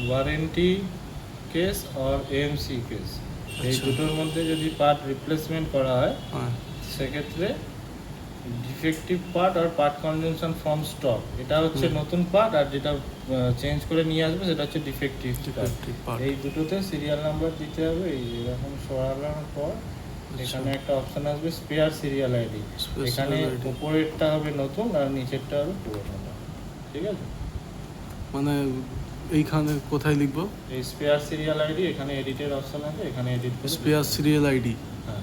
Warranty case আর AMC case, এই দুটোর মধ্যে যদি পার্ট রিপ্লেসমেন্ট করা হয় সেক্ষেত্রে ডিফেক্টিভ পার্ট আর পার্ট কনজামশন ফ্রম স্টক, এটা হচ্ছে নতুন পার্ট, আর যেটা চেঞ্জ করে নিয়ে আসবে সেটা হচ্ছে ডিফেক্টিভ পার্ট। এই দুটোতে সিরিয়াল নাম্বার দিতে হবে। এই এরকম সরানোর পর এখানে একটা অপশন আসবে স্পেয়ার সিরিয়াল আইডি, এখানে উপরেরটা হবে নতুন আর নিচেরটা হবে পুরোনো। ঠিক আছে, মানে এইখানে কোথায় লিখবো? এই স্পেয়ার সিরিয়াল আইডি, এখানে এডিটের অপশন আছে, এখানে এডিট করে স্পেয়ার সিরিয়াল আইডি।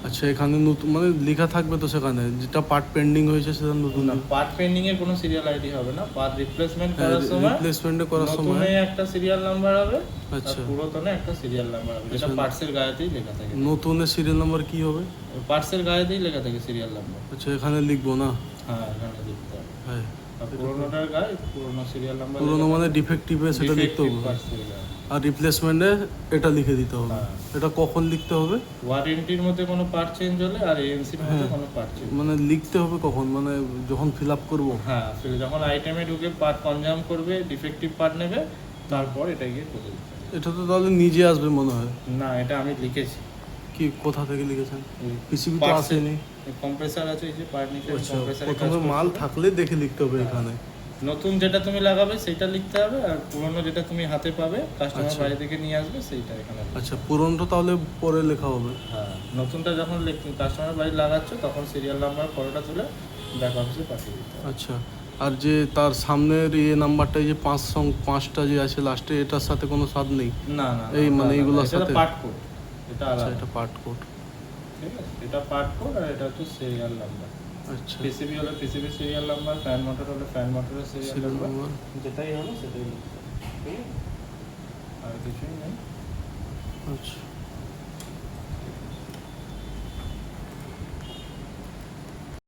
আচ্ছা, এখানে নতুন মানে লেখা থাকবে তো সেখানে যেটা পার্ট পেন্ডিং হয়েছে সেটা নতুন না, পার্ট পেন্ডিং এর কোনো সিরিয়াল আইডি হবে না। পার্ট রিপ্লেসমেন্ট করার সময় নতুনে একটা সিরিয়াল নাম্বার হবে, আচ্ছা, আর পুরাতনে একটা সিরিয়াল নাম্বার হবে, যেটা পার্টসের গায়েতেই লেখা থাকে। নতুনের সিরিয়াল নাম্বার কি হবে? পার্টসের গায়েতেই লেখা থাকে সিরিয়াল নাম্বার। আচ্ছা, এখানে লিখবো না? হ্যাঁ, এখানে লিখতে হবে। হ্যাঁ, আর পুরোনোটার গায়ে পুরোনো সিরিয়াল নাম্বার, পুরোনো মানে ডিফেক্টিভে সেটা লিখতে হবে, আর রিপ্লেসমেন্টে এটা লিখে দিতে হবে। এটা কখন লিখতে হবে? ওয়ারেন্টির মধ্যে কোনো পার্ট চেঞ্জ হলে আর এএমসির মধ্যে কোনো পার্ট চেঞ্জ। মানে লিখতে হবে কখন? মানে যখন ফিল আপ করবো? হ্যাঁ, যখন আইটেমে ঢুকে পার্ট কনজাম করবে, ডিফেক্টিভ পার্ট নেবে, তারপর এটা গিয়ে করে দিতে হবে। এটা তো তাহলে নিজে আসবে মনে হয়। না, এটা আমি লিখেছি। কি, কোথা থেকে লিখেছেন? পিসিবি তো আসেনি। কম্প্রেসার আছে, এই যে পার্ট নিচে কম্প্রেসারে প্রথমে মাল থাকলে দেখে লিখতে হবে এখানে। নতুন যেটা তুমি লাগাবে সেটা লিখতে হবে, আর পুরনো যেটা তুমি হাতে পাবে কাস্টমার বাইরে থেকে নিয়ে আসবে সেইটা এখানে। আচ্ছা, পুরনোটা তাহলে পরে লেখা হবে? হ্যাঁ, নতুনটা যখন কাস্টমার বাড়ি লাগাচ্ছ তখন সিরিয়াল নাম্বার পরোটা তুলে ব্যাক অফিসে পাঠিয়ে দিতে হবে। আচ্ছা, আর যে তার সামনের নাম্বারটা যে 5টা যে আছে লাস্টে, এটার সাথে কোনো স্বাদ নেই? না না, এই মানে এইগুলোর সাথে পার্ট কোড, এটা আলাদা। এটা পার্ট কোড। ঠিক আছে, এটা পার্ট কোড আর এটা হচ্ছে সিরিয়াল নাম্বার। আচ্ছা, পিসিবি হলে PCB serial number, fan motor হলে ফ্যান মোটরের সিরিয়াল নাম্বার, যেটাই হলো সেটাই লিখতে হবে। ঠিক আছে, আর কিছুই নেই। আচ্ছা।